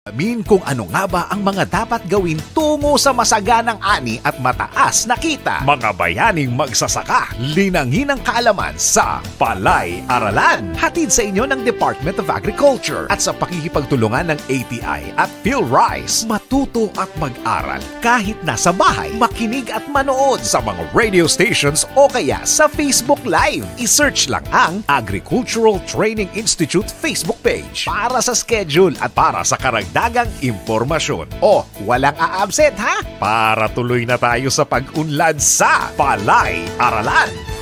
Alamin kung ano nga ba ang mga dapat gawin tungo sa masaganang ani at mataas na kita. Mga bayaning magsasaka, linangin ang kaalaman sa Palay-Aralan. Hatid sa inyo ng Department of Agriculture at sa pakikipagtulungan ng ATI at PhilRice. Matuto at mag-aral kahit nasa bahay, makinig at manood sa mga radio stations o kaya sa Facebook Live. I-search lang ang Agricultural Training Institute Facebook page para sa schedule at para sa karagdagang impormasyon. O, walang a-absent ha? Para tuloy na tayo sa pag-unlad sa Palay-Aralan.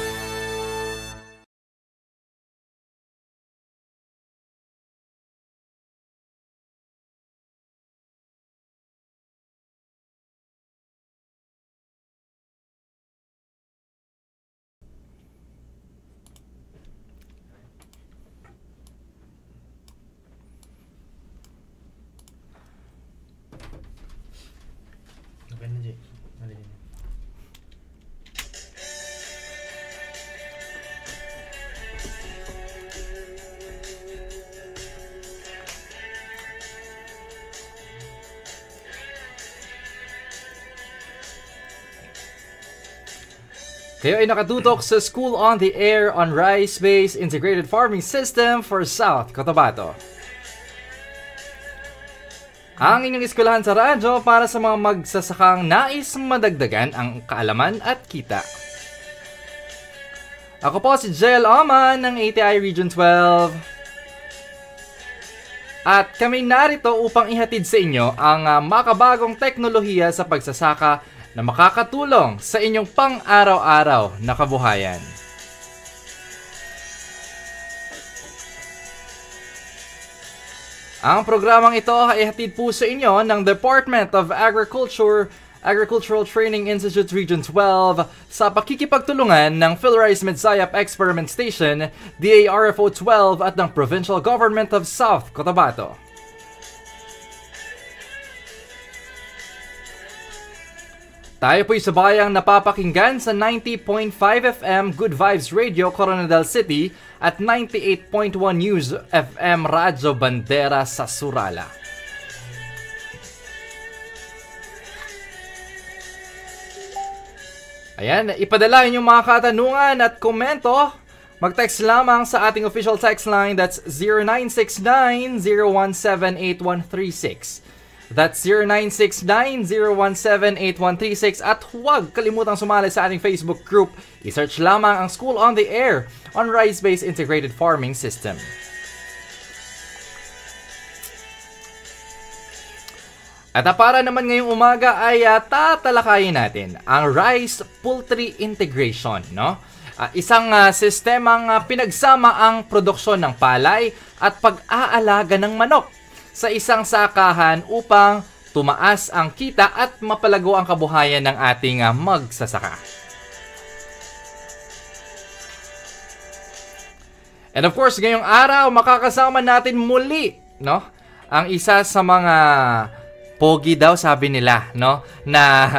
Kayo ay nakatutok sa School on the Air on Rice-Based Integrated Farming System for South Cotabato. Ang inyong eskwelahan sa radyo para sa mga magsasakang nais madagdagan ang kaalaman at kita. Ako po si Jel Oman ng ATI Region 12. At kami narito upang ihatid sa inyo ang makabagong teknolohiya sa pagsasaka na makakatulong sa inyong pang-araw-araw na kabuhayan. Ang programang ito ay hatid po sa inyo ng Department of Agricultural Training Institute Region 12 sa pakikipagtulungan ng PhilRice Medsayap Experiment Station, DARFO 12 at ng Provincial Government of South Cotabato. Tayo po'y sabayang napapakinggan sa 90.5 FM Good Vibes Radio Coronadal City at 98.1 News FM Radyo Bandera sa Surala. Ayan, ipadala inyong mga katanungan at komento. Mag-text lamang sa ating official text line, that's 0969-017-8136. That's 0969-017-8136 at huwag kalimutang sumali sa ating Facebook group. I-search lamang ang School on the Air on Rice-Based Integrated Farming System. At para naman ngayong umaga ay tatalakayin natin ang Rice Poultry Integration, no? Isang sistemang pinagsama ang produksyon ng palay at pag-aalaga ng manok sa isang sakahan upang tumaas ang kita at mapalago ang kabuhayan ng ating magsasaka. And of course, ngayong araw, makakasama natin muli, no? Ang isa sa mga pogi daw, sabi nila, no? Na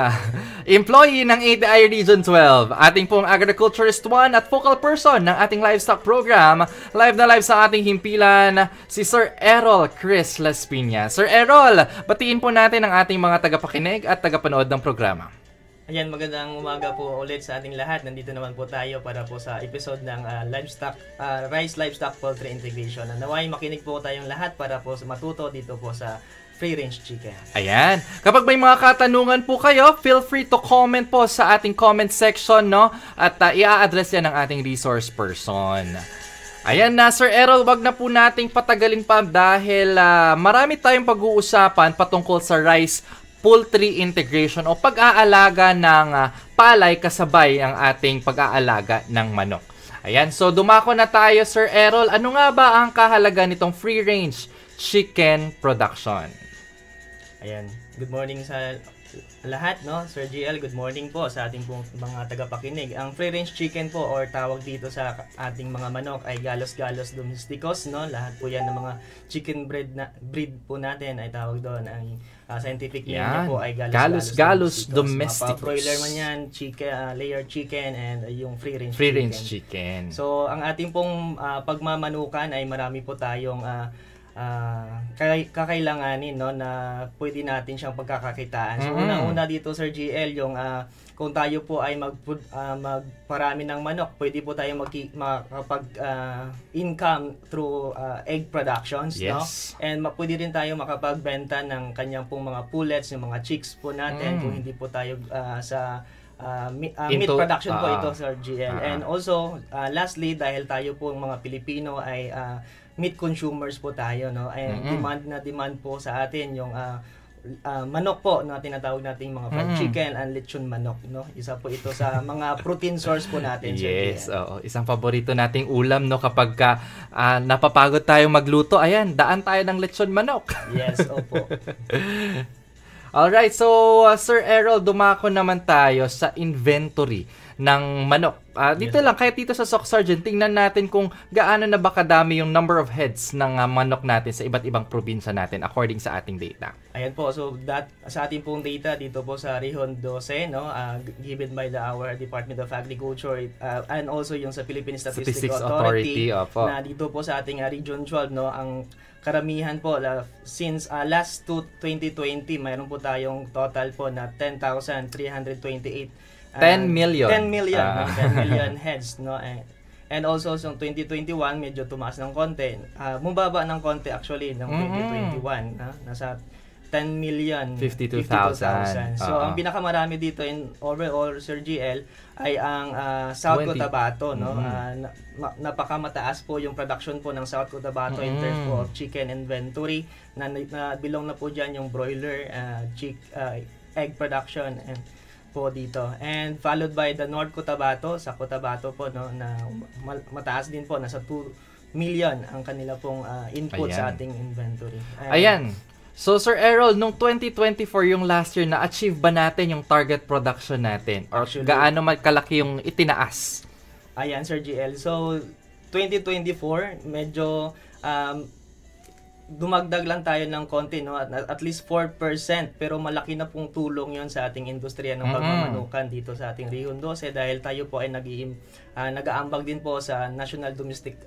employee ng ATI Region 12. Ating pong Agriculturist 1 at focal person ng ating livestock program. Live na live sa ating himpilan, si Sir Errol Chris Laspiña. Sir Errol, batiin po natin ang ating mga tagapakinig at tagapanood ng programa. Ayan, magandang umaga po ulit sa ating lahat. Nandito naman po tayo para po sa episode ng Rice Livestock Poultry Integration. Naway makinig po tayong lahat para po matuto dito po sa free-range chicken. Ayan. Kapag may mga katanungan po kayo, feel free to comment po sa ating comment section, no? At i-a-address yan ng ating resource person. Ayan na, Sir Errol, wag na po nating patagalin pa dahil marami tayong pag-uusapan patungkol sa rice poultry integration o pag-aalaga ng palay kasabay ang ating pag-aalaga ng manok. Ayan, so dumako na tayo, Sir Errol. Ano nga ba ang kahalagan nitong free-range chicken production? Ayan, good morning sa lahat, no? Sir GL, good morning po sa ating pong mga tagapakinig. Ang free-range chicken po or tawag dito sa ating mga manok ay Gallus-Gallus domesticus, no? Lahat po yan ng mga chicken breed po natin ay tawag doon. Ang scientific name niya po ay Gallus-Gallus domesticus. Broiler man yan, chicken, layer chicken, and yung free-range chicken. So, ang ating pong pagmamanukan ay marami po tayong kakailanganin, no, na pwede natin siyang pagkakakitaan. So una-una dito, Sir GL, yung kung tayo po ay magparami ng manok, pwede po tayo makapag-income through egg productions, no? And pwede rin tayo makapagbenta ng kanyang pong mga pullets, yung mga chicks po natin, kung hindi po tayo sa meat production po ito, Sir GL. And also, lastly, dahil tayo po mga Pilipino ay meat consumers po tayo, no? And demand po sa atin yung manok po na tinatawag nating mga fried chicken and lechon manok, no? Isa po ito sa mga protein source po natin. Yes, oo. Isang paborito nating ulam, no, kapag napapagod tayong magluto, ayan, daan tayo ng lechon manok. Yes, opo. Alright, so Sir Errol, dumako naman tayo sa inventory ng manok. Dito lang, kahit dito sa Sock Sergeant, tingnan natin kung gaano na ba kadami yung number of heads ng manok natin sa iba't ibang probinsya natin according sa ating data. Ayan po, so sa ating pong data dito po sa Region 12, no, given by our Department of Agriculture and also yung sa Philippine Statistics Authority na dito po sa ating Region 12, no, ang karamihan po since last 2020 mayroon po tayong total po na 10,328 10 million heads, no. And also so 2021 medyo tumaas ng konti, bumaba ng konti actually ng 2021, nasa 10,052,000. So ang pinakamarami dito in overall, Sir GL, ay ang South Cotabato, no. Napakamataas po yung production po ng South Cotabato in terms po of chicken inventory, na bilong na po diyan yung broiler, egg production and po dito. And followed by the North Cotabato, sa Cotabato po, no, na mataas din po, nasa 2 million ang kanila pong input sa ating inventory. Ayan. So Sir Errol, nung 2024 yung last year, na-achieve ba natin yung target production natin? Or actually, gaano kalaki yung itinaas? Ayan, Sir GL. So 2024, medyo dumagdag lang tayo ng konti, no, at least 4%, pero malaki na pong tulong yon sa ating industriya ng pagmamanukan dito sa ating Region 12, dahil tayo po ay nag-aambag din po sa national domestic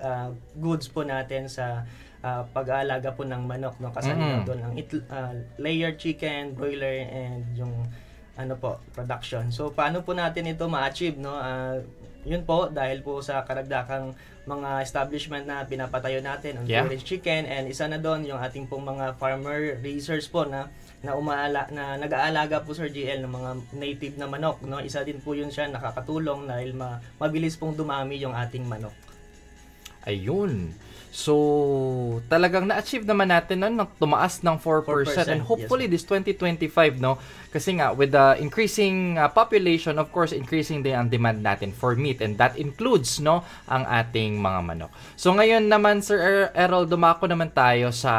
goods po natin sa pag-aalaga po ng manok, no, kasali doon ang layer chicken, broiler, and yung production. So paano po natin ito ma-achieve, no? Yun po, dahil po sa karagdakang mga establishment na pinapatayo natin on free-range chicken, and isa na doon yung ating pong mga farmer raisers po na nag-aalaga po, Sir GL, ng mga native na manok, no. Isa din po yun siya nakakatulong dahil mabilis pong dumami yung ating manok. Ayun. So, talagang na-achieve naman natin nun, tumaas ng 4%. And hopefully, this 2025, no? Kasi nga, with the increasing population, of course, increasing din ang demand natin for meat. And that includes, no, ang ating mga manok. So, ngayon naman, Sir Errol, dumako naman tayo sa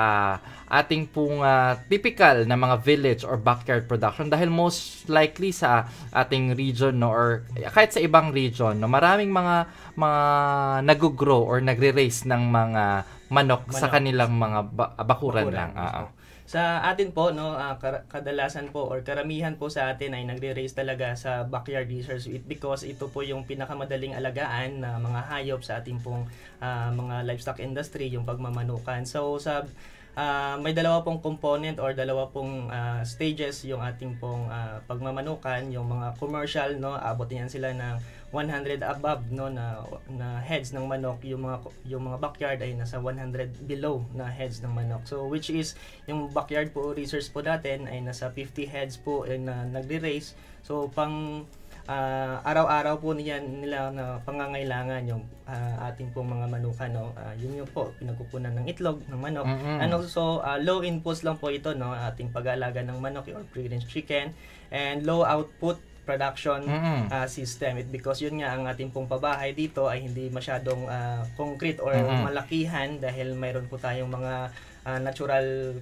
ating pong typical na mga village or backyard production. Dahil most likely sa ating region, no, or kahit sa ibang region, no, maraming mga nag-grow or nagre-raise ng mga manok sa kanilang mga bakuran lang. Sa atin po, no, kadalasan po or karamihan po sa atin ay nagre-raise talaga sa backyard research because ito po yung pinakamadaling alagaan na mga hayop sa ating pong mga livestock industry, yung pagmamanukan. So may dalawa pong component or dalawa pong stages yung ating pong pagmamanukan. Yung mga commercial, no, abot niyan sila ng 100 above, no, na heads ng manok. Yung mga backyard ay nasa 100 below na heads ng manok. So which is yung backyard po research po natin ay nasa 50 heads po na nagre-raise. So pang araw-araw po nila na pangangailangan yung ating pong mga manukan, no. Yun yung po pinagkukunan ng itlog ng manok. And also low inputs lang po ito, no, ating pag-aalaga ng manok or free-range chicken, and low output production system. Because yun nga, ang ating pong pabahay dito ay hindi masyadong concrete or malakihan, dahil mayroon po tayong mga natural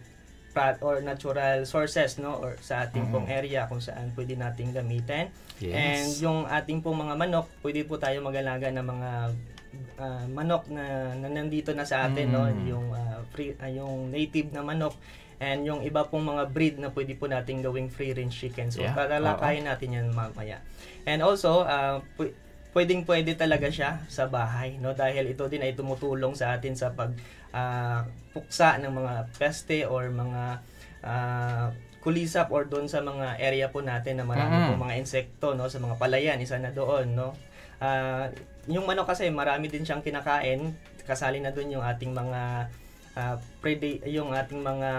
sources, no, or sa ating pong area kung saan pwede nating gamitin. And yung ating pong mga manok, pwede po tayo mag-alaga ng mga manok na nandito na sa atin, no, yung native na manok. And yung iba pong mga breed na pwede po nating gawing free-range chicken. So, tatalakayin natin yan mamaya. And also, pwede talaga siya sa bahay, no? Dahil ito din ay tumutulong sa atin sa puksa ng mga peste or mga kulisap or doon sa mga area po natin na marami po mga insekto, no? Sa mga palayan, isa na doon, no? Yung manok kasi marami din siyang kinakain, kasali na doon yung ating mga yung ating mga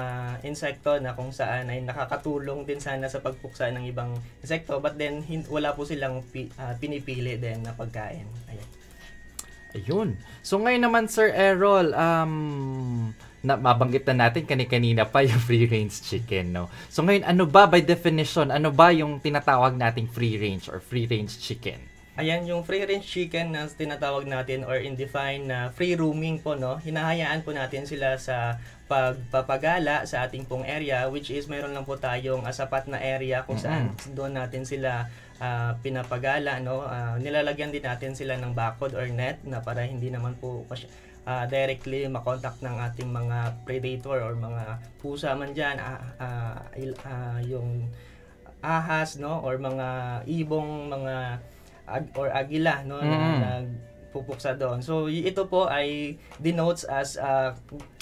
insekto na kung saan ay nakakatulong din sana sa pagpuksa ng ibang insekto, but then wala po silang pinipili din na pagkain. Ayun. So ngayon naman Sir Errol, mabanggit na natin kanina pa yung free range chicken, no? So ngayon, ano ba by definition, ano ba yung tinatawag nating free range or free range chicken? Ayan, yung free range chicken na tinatawag natin or in-define na free roaming po, no? Hinahayaan po natin sila sa pagpapagala sa ating pong area, which is mayroon lang po tayong sapat na area kung saan doon natin sila pinapagala, no? Nilalagyan din natin sila ng bakod or net na para hindi naman po directly makontakt ng ating mga predator or mga pusa man dyan, yung ahas, no? Or mga ibong, mga or agila, no, na nagpupuksa doon. So ito po ay denotes as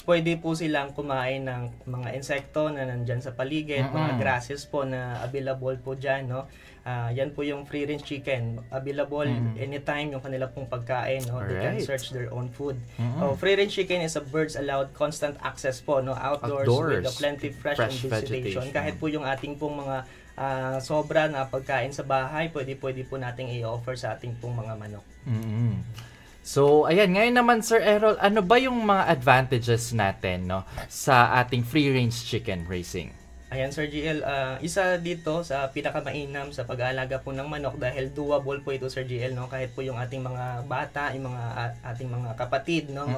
pwede po silang kumain ng mga insekto na nandyan sa paligid, mga grasses po na available po dyan, no. Yan po yung free range chicken, available anytime yung kanila pong pagkain, no. They can search their own food. Free range chicken is a birds allowed constant access po, no, outdoors with a plenty fresh and vegetation. Kahit po yung ating pong mga sobra na pagkain sa bahay, pwede po nating i-offer sa ating pong mga manok. So, ayan, ngayon naman Sir Errol, ano ba yung mga advantages natin, no, sa ating free range chicken raising? Ayan Sir GL, isa dito sa pinakamainam sa pag-aalaga po ng manok dahil doable po ito Sir GL, no, kahit po yung ating mga bata, yung mga ating mga kapatid, no,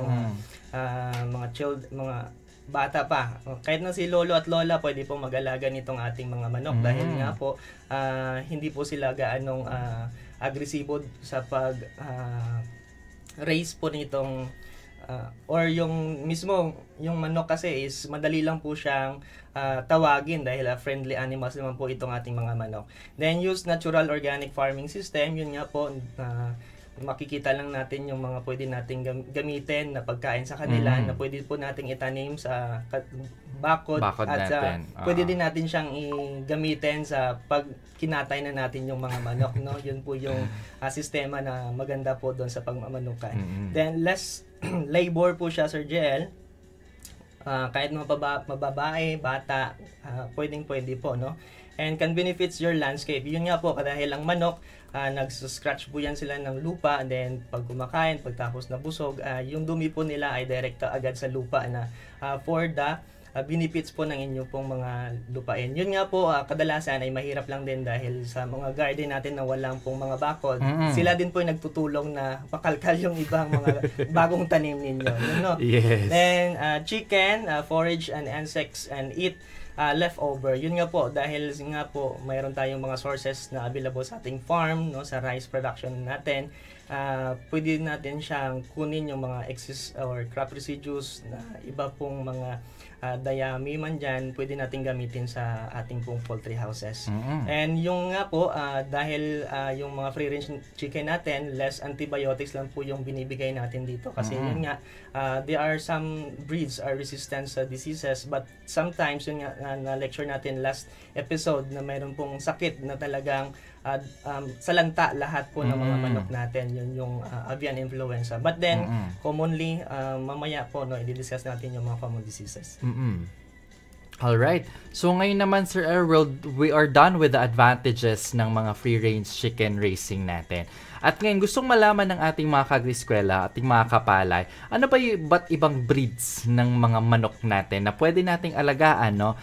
mga bata pa. Kahit na si lolo at lola, pwede pong mag-alaga nitong ating mga manok dahil nga po hindi po sila gaanong agresibo sa raise po nitong or yung mismo yung manok kasi is madali lang po siyang tawagin dahil friendly animals naman po itong ating mga manok. Then use natural organic farming system, yun nga po makikita lang natin yung mga pwede nating gamitin na pagkain sa kanila na pwede po nating itanim sa bakod at pwede din natin siyang gamitin sa pag kinatay na natin yung mga manok, no. Yun po yung sistema na maganda po doon sa pagmamanukan. Then less labor po siya Sir JL. Kahit mababae, bata, pwede po, no. And can benefits your landscape. Yun nga po, dahil ang manok, nag-scratch po yan sila ng lupa, and then pag kumakain, pagtapos na busog, yung dumi po nila ay direkta agad sa lupa na for the benefits po ng inyo pong mga lupain. Yun nga po, kadalasan ay mahirap lang din dahil sa mga garden natin na walang pong mga bakod. Sila din po yung nagtutulong na pakalkal yung ibang mga bagong tanim ninyo. You know? Yes. Then, chicken, forage and insects and eat leftover. Yun nga po, dahil nga po mayroon tayong mga sources na available sa ating farm, no, sa rice production natin, pwede natin siyang kunin yung mga excess or crop residues na iba pong mga dayami man dyan, pwede natin gamitin sa ating pong poultry houses. And yung nga po, dahil yung mga free range chicken natin, less antibiotics lang po yung binibigay natin dito. Kasi yun nga, there are some breeds are resistant sa diseases, but sometimes yun nga, na-lecture natin last episode na mayroon pong sakit na talagang salanta lahat po ng mga manok natin, yun yung avian influenza. But then, commonly, mamaya po, no, i-discuss natin yung mga common diseases. Alright. So ngayon naman Sir Errol, we are done with the advantages ng mga free-range chicken raising natin. At ngayon gustong malaman ng ating mga kagriskwela, ating mga kapalay, ano ba yung iba't ibang breeds ng mga manok natin na pwede nating alagaan, no?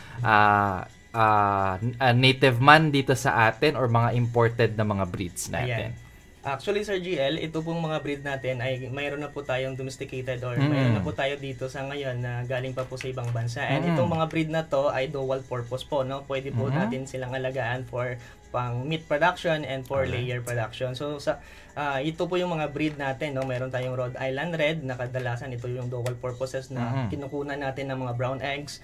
Native man dito sa atin or mga imported na mga breeds natin? Ayan. Actually, Sir GL, ito pong mga breed natin ay mayroon na po tayong domesticated or mayroon na po tayo dito sa ngayon na galing pa po sa ibang bansa. And itong mga breed na to ay dual purpose po, no? Pwede po natin silang alagaan for pang meat production and for layer production. So sa ito po yung mga breed natin, no. Meron tayong Rhode Island Red na kadalasan ito yung dual purposes na kinukunan natin ng mga brown eggs.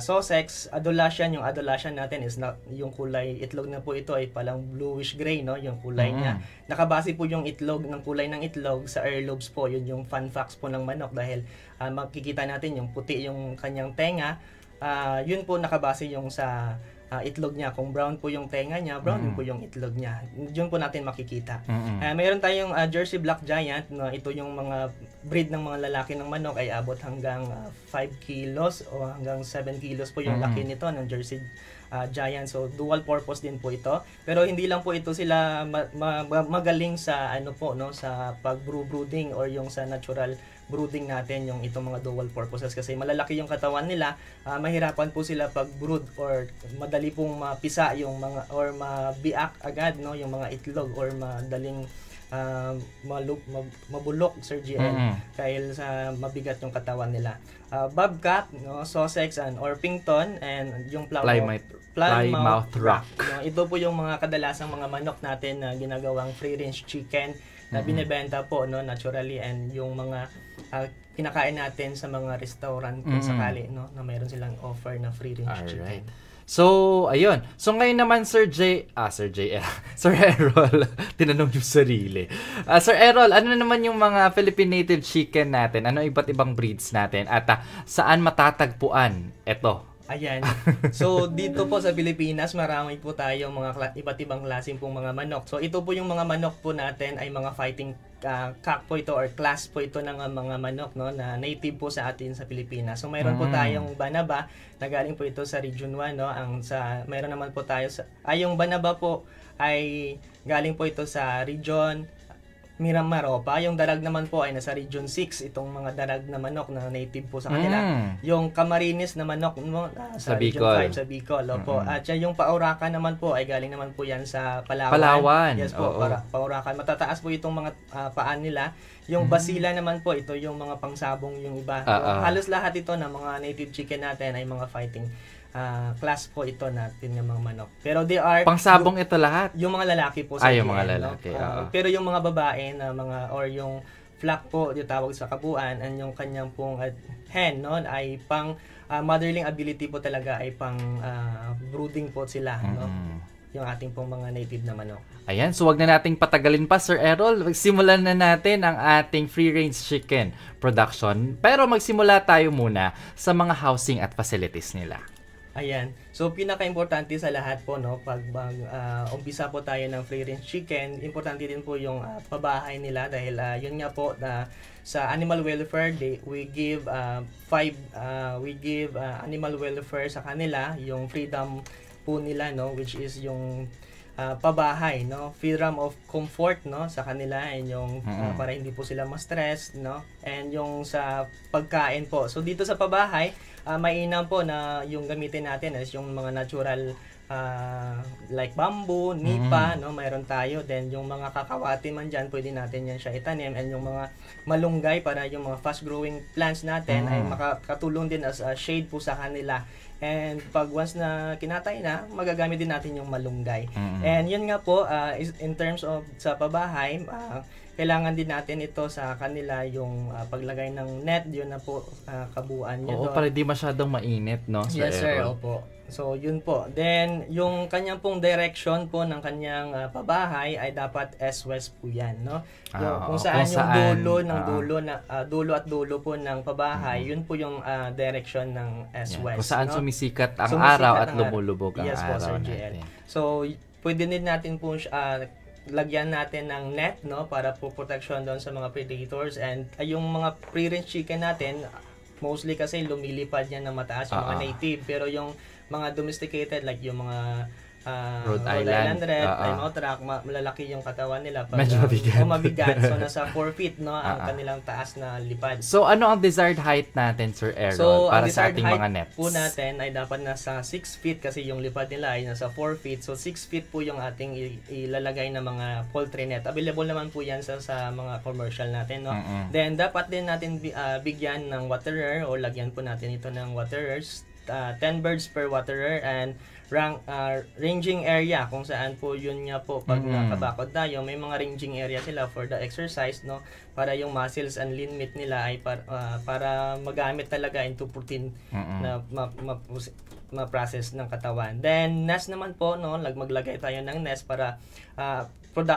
Sussex, Adulassian, yung Adulassian natin is yung kulay itlog na po ito ay palang bluish gray, no, yung kulay niya. Nakabase po yung itlog ng kulay ng itlog sa earlobes po, yun yung fun facts po ng manok dahil makikita natin yung puti yung kanyang tenga. Yun po nakabase yung sa itlog niya. Kung brown po yung tenga niya, brown din po yung itlog niya. Yun po natin makikita. Mayroon tayong Jersey Black Giant. No? Ito yung mga breed ng mga lalaki ng manok ay abot hanggang 5 kilos o hanggang 7 kilos po yung laki nito ng Jersey Giant. So dual purpose din po ito. Pero hindi lang po ito sila magaling sa ano po, no, sa pag-brooding or yung sa natural brooding natin, yung itong mga dual purposes kasi malalaki yung katawan nila, mahirapan po sila pag-brood or madali pong mapisa yung mga or mabiak agad, no, yung mga itlog or madaling mabulok, Sir GL, dahil sa mabigat yung katawan nila. Bobcat, no, Sussex and Orpington, and yung Plymouth Rock. No, ito po yung mga kadalasang mga manok natin na ginagawang free-range chicken na binebenta po, no, naturally, and yung mga kinakain natin sa mga restaurant kung sakali, no, na mayroon silang offer na free-range chicken. So, ayun. So, ngayon naman, Sir Errol, tinanong yung sarili. Sir Errol, ano naman yung mga Philippine native chicken natin? Ano iba't ibang breeds natin? At saan matatagpuan ito? Ayan. So, dito po sa Pilipinas, marami po tayong mga iba't ibang klaseng pong mga manok. So, ito po yung mga manok po natin ay mga fighting cock po ito or class po ito ng mga manok, no, na native po sa atin sa Pilipinas. So, mayroon po tayong Banaba na galing po ito sa Region 1, no. Mayroon naman po tayo yung Banaba po ay galing po ito sa Region Mimaropa. Yung darag naman po ay nasa Region 6, itong mga darag na manok na native po sa kanila. Yung Camarines na manok mo sa Region 5 sa Bicol. Opo. At yung Pauracan naman po ay galing naman po yan sa Palawan. Yes po, Pauracan. Matataas po itong mga paan nila. Yung Basila naman po, ito yung mga pangsabong yung iba. Halos lahat ito ng mga native chicken natin ay mga fighting class po ito natin ng mga manok. Pero they are pangsabong ito lahat. Yung mga lalaki po sa yung mga lalaki. No? Pero yung mga babae na mga or yung flock po, yung tawag sa kabuuan, and yung kanyang pong hen, no, ay pang motherling ability po talaga ay pang brooding po sila, no. Yung ating pong mga native na manok. Ayan, so wag na nating patagalin pa, Sir Errol. Magsimulan na natin ang ating free-range chicken production. Pero magsimula tayo muna sa mga housing at facilities nila. Ayan. So, pinaka-importante sa lahat po, no, pag umpisa po tayo ng free-range chicken, importante din po yung pabahay nila dahil yun nga po, sa animal welfare, we give animal welfare sa kanila, yung freedom po nila, no, which is yung pabahay, no, freedom of comfort, no, sa kanila, and yung para hindi po sila ma-stress, no, and yung sa pagkain po. So dito sa pabahay, mainam po na yung gamitin natin is yung mga natural like bamboo, nipa, no, mayroon tayo. Then yung mga kakawati man dyan, pwede natin yan siya itanim, and yung mga malunggay para yung mga fast growing plants natin ay makakatulong din as a shade po sa kanila. And pag once na kinatay na, magagamit din natin yung malunggay. And yun nga po, in terms of sa pabahay, kailangan din natin ito sa kanila yung paglagay ng net, yun na po kabuuan niya. Oo, para di masyadong mainit, no? Yes, sir, opo. So, yun po. Then, yung kanyang pong direction po ng kanyang pabahay ay dapat S-West po yan, no? Kung saan yung dulo at dulo po ng pabahay, yun po yung direction ng S-West. Kung saan sumisikat ang araw at lumulubog ang araw. Yes po, Sir GL. So, pwede din natin po lagyan natin ng net, no, para po protection doon sa mga predators. And yung mga free-range chicken natin, mostly kasi lumilipad yan ng mataas yung mga native, pero yung mga domesticated like yung mga Rhode Island Red, Plymouth Rock, malalaki yung katawan nila pag medyo mabigat. So nasa 4 feet, no, ang kanilang taas na lipad. So ano ang desired height natin, Sir Errol, para sa ating mga nets? Po natin ay dapat nasa 6 feet kasi yung lipad nila ay nasa 4 feet. So 6 feet po yung ating ilalagay na mga poultry net. Available naman po yan sa mga commercial natin, no. Then dapat din natin bigyan ng waterer o lagyan po natin ito ng waterers 10 birds per waterer, and ranging area kung saan po yun nga po pag nakabakod tayo, may mga ranging area sila for the exercise, no, para yung muscles and lean meat nila ay para magamit talaga into protein na ma-process ng katawan. Then nest naman po, no, maglagay tayo ng nest para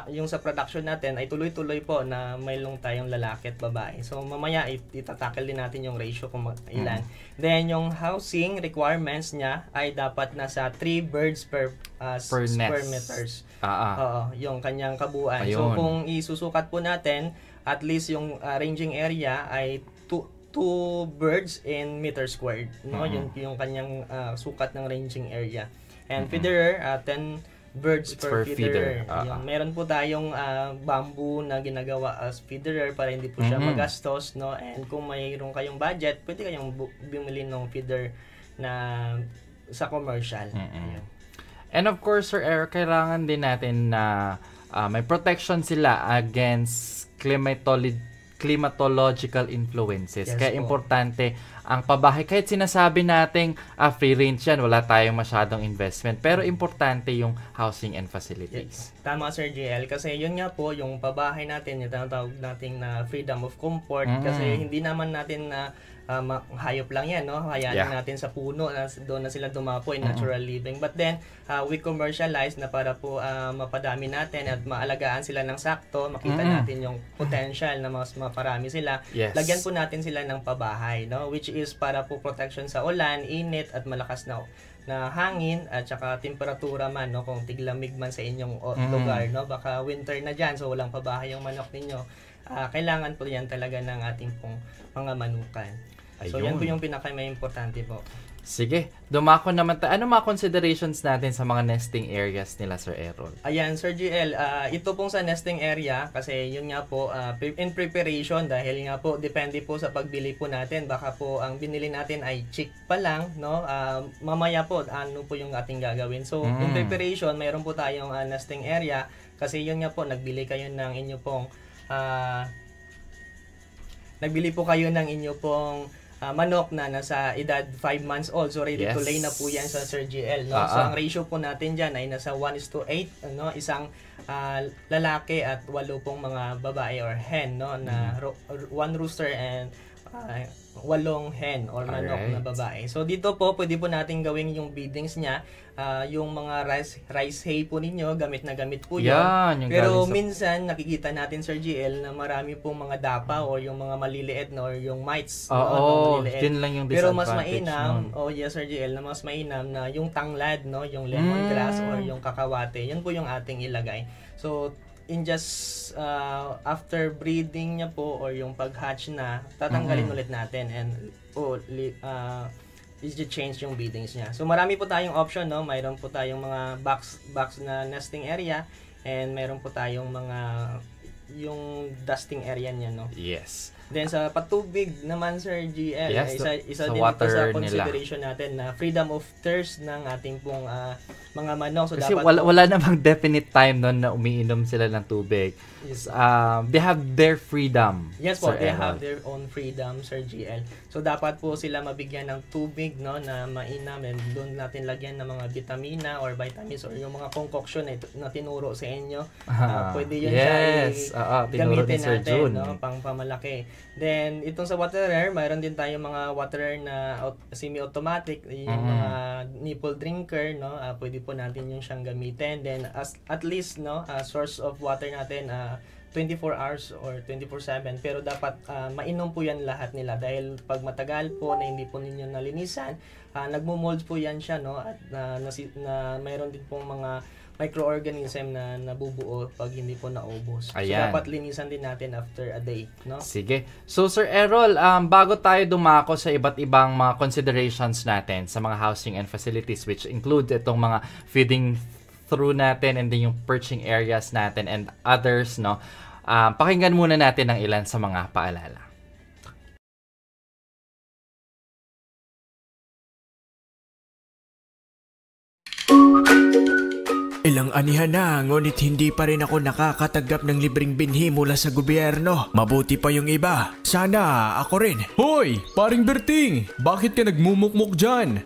yung sa production natin ay tuloy-tuloy po na mayroong tayong lalaki at babae. So mamaya itatakal din natin yung ratio kung ilan. Then yung housing requirements niya ay dapat nasa 3 birds per square meters. Oo, yung kanyang kabuuan. Ayun. So kung isusukat po natin, at least yung ranging area ay 2 birds in meter squared, no? Yung kanyang sukat ng ranging area. And feeder 10 birds per feeder. Meron po tayong bamboo na ginagawa as feeder para hindi po siya magastos, no? And kung mayroon kayong budget, pwede kayong bumili ng feeder na sa commercial. And of course, Sir Eric, kailangan din natin na may protection sila against climatological influences. Yes, Kaya po. importante ang pabahay. Kahit sinasabi nating free range yan, wala tayong masyadong investment. Pero importante yung housing and facilities. Yes. Tama, Sir GL. Kasi yun nga po, yung pabahay natin, yung tinatawag natin na freedom of comfort. Kasi hindi naman natin na hayop lang yan, no? Hayaan natin sa puno, doon na sila dumapoy, natural living. But then, we commercialize na para po mapadami natin at maalagaan sila ng sakto, makita natin yung potential na mas maparami sila. Yes. Lagyan po natin sila ng pabahay, no? Which is para po protection sa ulan, init at malakas na hangin at saka temperatura man, no, kung tiglamig man sa inyong lugar, no, baka winter na diyan, so walang pabahay yung manok ninyo. Kailangan po yan talaga ng ating pong mga manukan. So yan po yung may importante po. Sige, dumako naman tayo. Ano mga considerations natin sa mga nesting areas nila, Sir Errol? Ayan, Sir GL, ito pong sa nesting area, kasi yun nga po, in preparation, dahil nga po, depende po sa pagbili po natin, baka po ang binili natin ay chick pa lang, no? Mamaya po, ano po yung ating gagawin. So, in preparation, mayroon po tayong nesting area, kasi yun nga po, nagbili po kayo ng inyo pong manok na nasa edad 5 months old. So, ready to lay na po yan sa Sir GL. No? So, ang ratio po natin dyan ay nasa 1:8. No? Isang lalaki at 8 pong mga babae or hen. No? Na 1 rooster and 8 hen or manok na babae. So, dito po, pwede po natin gawin yung feedings niya. Yung mga rice hay po ninyo, gamit na gamit po yun. Pero minsan, nakikita natin, Sir GL, na marami pong mga dapa o yung mga maliliit or yung mites. Yun lang yung disadvantage. Pero mas mainam, Sir GL, na mas mainam na yung tanglad, no, yung lemongrass or yung kakawate, yun po yung ating ilagay. So, in just after breeding niya po or yung pag-hatch na, tatanggalin ulit natin and i-change yung beddings niya. So marami po tayong option, no? Mayroon po tayong mga box na nesting area and mayroon po tayong mga yung dusting area niya, no? Yes. Then sa patubig naman, Sir GL, isa din ito water sa consideration natin na freedom of thirst ng ating pong mga manok. So kasi dapat wala namang definite time noon na umiinom sila ng tubig. Yes. They have their freedom. Yes po, they have their own freedom, Sir GL. So dapat po sila mabigyan ng tubig, no, na mainam, and doon natin lagyan ng mga vitamina or vitamins or yung mga concoction na tinuro sa inyo. Pwede yun siya gamitin natin, no, pang pamalaki. Then itong sa waterer, mayroon din tayong mga waterer na semi-automatic, yung mga nipple drinker, no, pwede po natin yung siyang gamitin. Then at least, no, source of water natin 24 hours or 24/7, pero dapat mainom po yan lahat nila, dahil pag matagal po na hindi po ninyo nalinisan, nagmo-mold po yan siya, no, at na mayroon din pong mga microorganism na nabubuo pag hindi po naubos. So dapat linisan din natin after a day, no? Sige. So Sir Errol, bago tayo dumako sa iba't ibang mga considerations natin sa mga housing and facilities, which include itong mga feeding through natin and then yung perching areas natin and others, no? Pakinggan muna natin ang ilan sa mga paalala. Ilang anihan na, ngunit hindi pa rin ako nakakatanggap ng libreng binhi mula sa gobyerno. Mabuti pa yung iba. Sana ako rin. Hoy, paring Berting! Bakit ka nagmumukmuk dyan?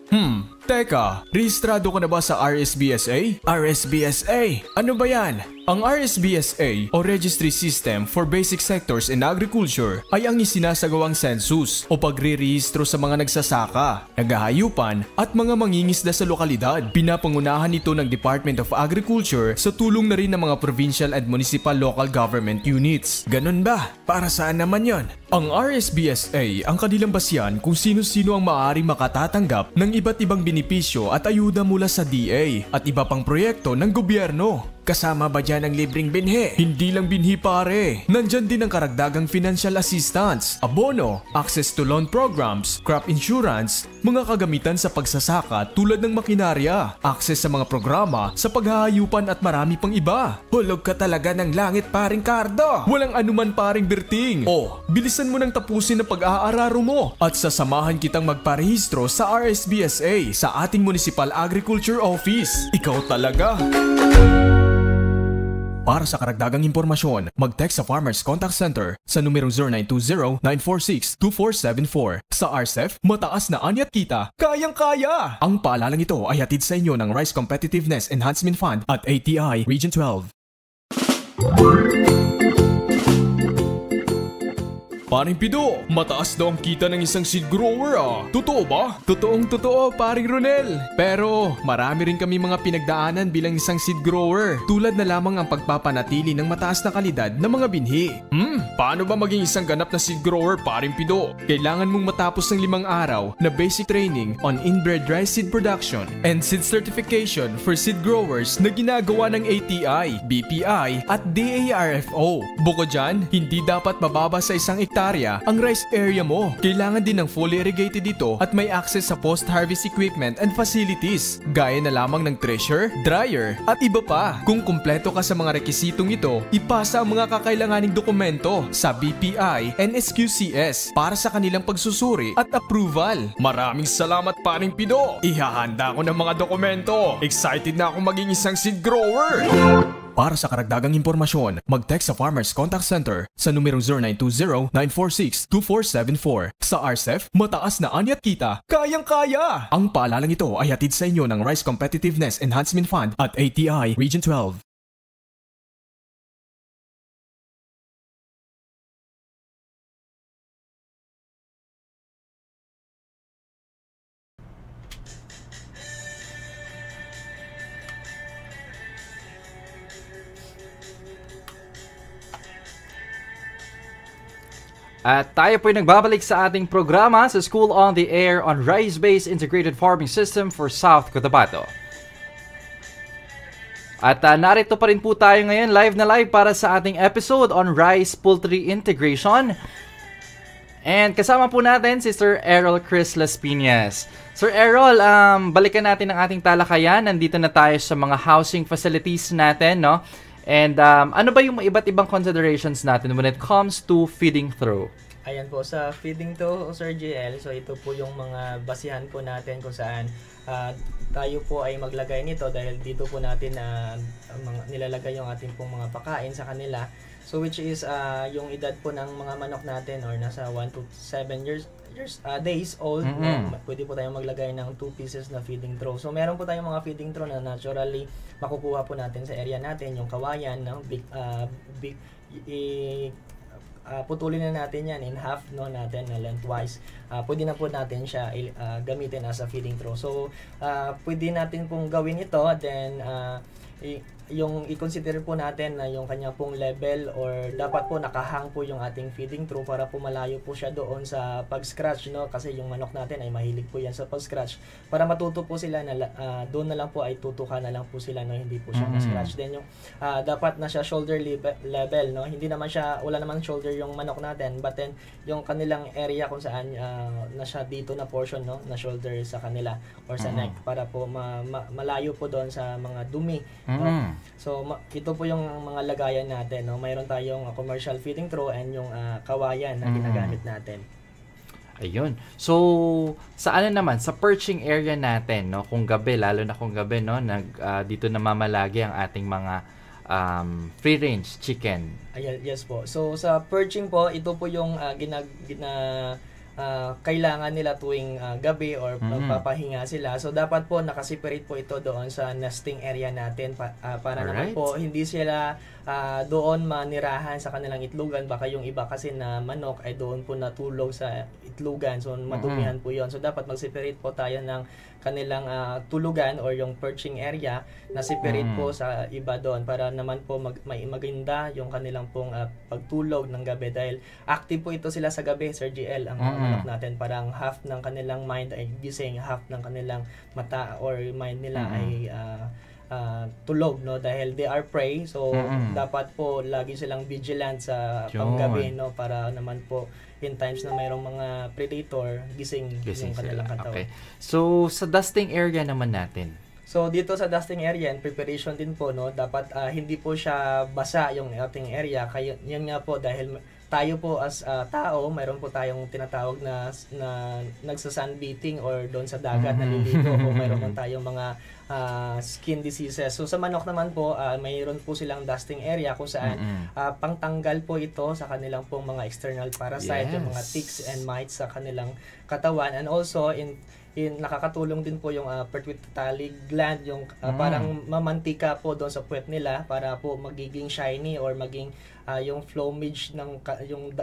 Teka, rehistrado ka na ba sa RSBSA? RSBSA? Ano ba yan? Ang RSBSA o Registry System for Basic Sectors in Agriculture ay ang isinasagawang census o pagre-rehistro sa mga nagsasaka, naghahayupan at mga mangingisda sa lokalidad. Pinapangunahan ito ng Department of Agriculture sa tulong na rin ng mga provincial and municipal local government units. Ganun ba? Para saan naman yon? Ang RSBSA ang kanilang basihan kung sino-sino ang maaaring makatatanggap ng iba't ibang benepisyo at ayuda mula sa DA at iba pang proyekto ng gobyerno. Kasama ba dyan ang libreng binhi? Hindi lang binhi pare. Nandyan din ang karagdagang financial assistance, abono, access to loan programs, crop insurance, mga kagamitan sa pagsasaka tulad ng makinarya, access sa mga programa sa paghahayupan at marami pang iba. Hulog ka talaga ng langit paring Cardo. Walang anuman paring Berting. Bilisan mo nang tapusin ang pag-aararo mo at sasamahan kitang magparehistro sa RSBSA sa ating Municipal Agriculture Office. Ikaw talaga. Para sa karagdagang impormasyon, mag-text sa Farmers Contact Center sa numero 0920-946-2474. Sa RCEF, mataas na ani at kita, kayang-kaya! Ang paalalang ito ay hatid sa inyo ng Rice Competitiveness Enhancement Fund at ATI Region 12. Paring Pido, mataas daw ang kita ng isang seed grower ah. Totoo ba? Totoong totoo, paring Ronel. Pero marami rin kami mga pinagdaanan bilang isang seed grower. Tulad na lamang ang pagpapanatili ng mataas na kalidad ng mga binhi. Paano ba maging isang ganap na seed grower, Paring Pido? Kailangan mong matapos ng 5 araw na basic training on inbred rice seed production and seed certification for seed growers na ginagawa ng ATI, BPI at DARFO. Bukod dyan, hindi dapat bababa sa 1 hektarya ang rice area mo. Kailangan din ng fully irrigated ito at may access sa post-harvest equipment and facilities gaya na lamang ng thresher, dryer at iba pa. Kung kumpleto ka sa mga rekisitong ito, ipasa ang mga kakailanganing dokumento sa BPI and SQCS para sa kanilang pagsusuri at approval. Maraming salamat, Paring Pido. Ihahanda ko ng mga dokumento. Excited na akong maging isang seed grower. Para sa karagdagang impormasyon, mag-text sa Farmers Contact Center sa numero 0920-946-2474. Sa RCEF, mataas na ani at kita, kayang-kaya! Ang paalalang ito ay hatid sa inyo ng Rice Competitiveness Enhancement Fund at ATI Region 12. At tayo po'y nagbabalik sa ating programa sa School on the Air on Rice-Based Integrated Farming System for South Cotabato. At narito pa rin po tayo ngayon live na live para sa ating episode on Rice Poultry Integration. And kasama po natin si Sir Errol Chris Las Piñas. Sir Errol, balikan natin ang ating talakayan. Nandito na tayo sa mga housing facilities natin, no? And ano ba yung iba't ibang considerations natin when it comes to feeding through? Ayan po, sa feeding through, Sir GL, so ito po yung mga basihan po natin kung saan tayo po ay maglagay nito dahil dito po natin nilalagay yung ating pong mga pakain sa kanila. So which is yung edad po ng mga manok natin or nasa 1 to 7 days old, pwede po tayong maglagay ng 2 pieces na feeding trough. So meron po tayong mga feeding trough na naturally makukuha po natin sa area natin, yung kawayan, no? Putulin na natin yan in half, no, natin na lengthwise. Pwede na po natin siya gamitin as a feeding trough. So pwede natin pong gawin ito, then yung i-consider po natin na yung kanya pong level or dapat po nakahang po yung ating feeding trough para po malayo po siya doon sa pag-scratch, no? Kasi yung manok natin ay mahilig po yan sa pag-scratch. Para matuto po sila na doon na lang po ay tutukan na lang po sila, no? Hindi po siya ma-scratch. Then yung dapat na siya shoulder level, no? Hindi naman siya, wala naman shoulder yung manok natin, but then yung kanilang area kung saan na siya dito na portion, no? Na shoulder sa kanila or sa neck para po malayo po doon sa mga dumi, no? So ito po yung mga lagayan natin, no? Mayroon tayong commercial feeding trough and yung kawayan na ginagamit natin. Ayun. So, sa ano naman, sa perching area natin, no, kung gabi, lalo na kung gabi, no, dito namamalagi ang ating mga free-range chicken. Ayan, yes po. So, sa perching po, ito po yung kailangan nila tuwing gabi or magpapahinga sila. So, dapat po nakaseparate po ito doon sa nesting area natin para naman po hindi sila doon manirahan sa kanilang itlugan. Baka yung iba kasi na manok ay doon po natulog sa itlugan. So, madumihan po yon. So, dapat mag-separate po tayo ng kanilang tulugan or yung perching area na separate po sa iba doon para naman po maganda yung kanilang pong pagtulog ng gabi dahil active po ito sila sa gabi, Sir GL, ang manok natin. Parang half ng kanilang mind ay gising, half ng kanilang mata or mind nila ay tulog, no, dahil they are prey. So dapat po lagi silang vigilant sa panggabi, no, para naman po in times na mayroong mga predator gising yung kanilang katawan. Okay. So sa dusting area naman natin. So dito sa dusting area, and preparation din po, no, dapat hindi po siya basa yung ating area. Kaya yan nga po dahil tayo po as tao, mayroon po tayong tinatawag na nagsa-sunbathing or doon sa dagat naliligo o mayroon po tayong mga skin diseases. So sa manok naman po, mayroon po silang dusting area kung saan pangtanggal po ito sa kanilang pong mga external parasite, yung mga ticks and mites sa kanilang katawan, and also in nakakatulong din po yung pituitary gland, yung parang mamantika po doon sa puwet nila para po magiging shiny or maging yung plumage ng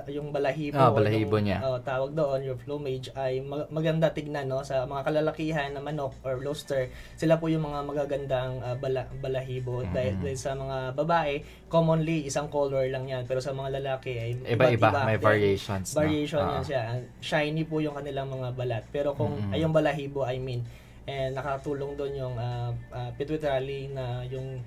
yung balahibo, balahibo niya. Tawag doon, yung plumage ay maganda tignan, no, sa mga kalalakihan na manok or rooster. Sila po yung mga magagandang balahibo dahil sa mga babae commonly isang color lang yan, pero sa mga lalaki ay iba-iba, may variations. Variation yan siya. Shiny po yung kanilang mga balat. Pero kung ay yung balahibo, I mean, and nakatulong doon yung pituitary na yung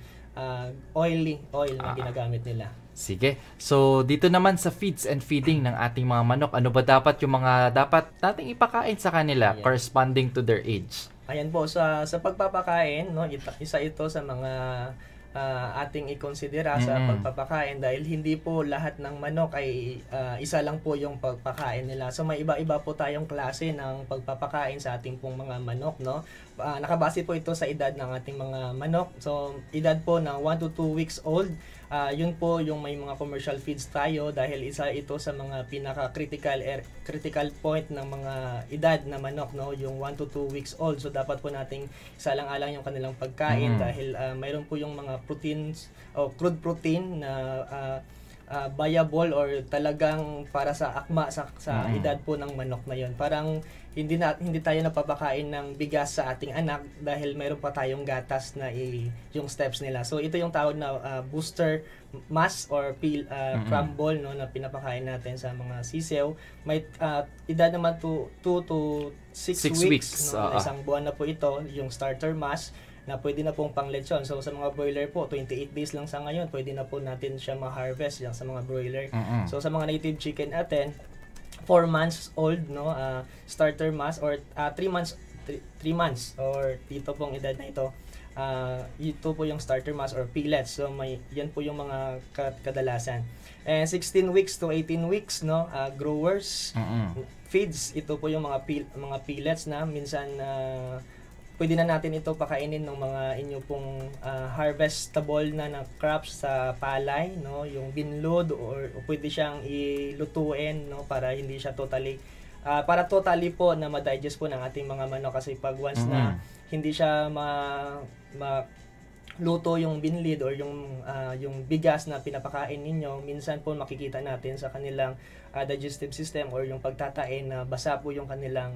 oil na ginagamit nila. Sige. So, dito naman sa feeds and feeding ng ating mga manok, ano ba dapat yung mga dapat nating ipakain sa kanila corresponding to their age? Ayan po, sa pagpapakain, no, isa ito sa mga ating ikonsidera sa pagpapakain dahil hindi po lahat ng manok ay isa lang po yung pagpakain nila. So may iba-iba po tayong klase ng pagpapakain sa ating pong mga manok, no. Nakabase po ito sa edad ng ating mga manok. So edad po ng 1 to 2 weeks old, yun po yung may mga commercial feeds tayo dahil isa ito sa mga critical point ng mga edad na manok, no, yung 1 to 2 weeks old. So dapat po nating isalang-alang yung kanilang pagkain dahil mayroon po yung mga proteins o crude protein na viable or talagang para sa akma sa edad po ng manok na yon. Parang hindi tayo napapakain ng bigas sa ating anak dahil mayroon pa tayong gatas na yung steps nila. So ito yung tawag na booster mass or crumble, no, na pinapakain natin sa mga sisew. May edad naman 2 to 6 weeks, no, isang buwan na po ito yung starter mass na pwede na pong pang-lechon. So sa mga broiler po, 28 days lang sa ngayon, pwede na po natin siya ma-harvest yan sa mga broiler. So sa mga native chicken natin, 4 months old, no, starter mass or 3 months or dito pong edad na ito. Ito po yung starter mass or pellets. So yan po yung mga kadalasan. And 16 weeks to 18 weeks, no, growers feeds, ito po yung mga pellets na minsan pwede na natin ito pakainin ng mga inyo pong harvestable na crops sa palay, no, yung binlod or pwede siyang ilutuin, no, para hindi siya totally po na ma-digest po ng ating mga manok kasi pag once na hindi siya luto yung binlid or yung bigas na pinapakain ninyo, minsan po makikita natin sa kanilang digestive system or yung pagtatain na basa po yung kanilang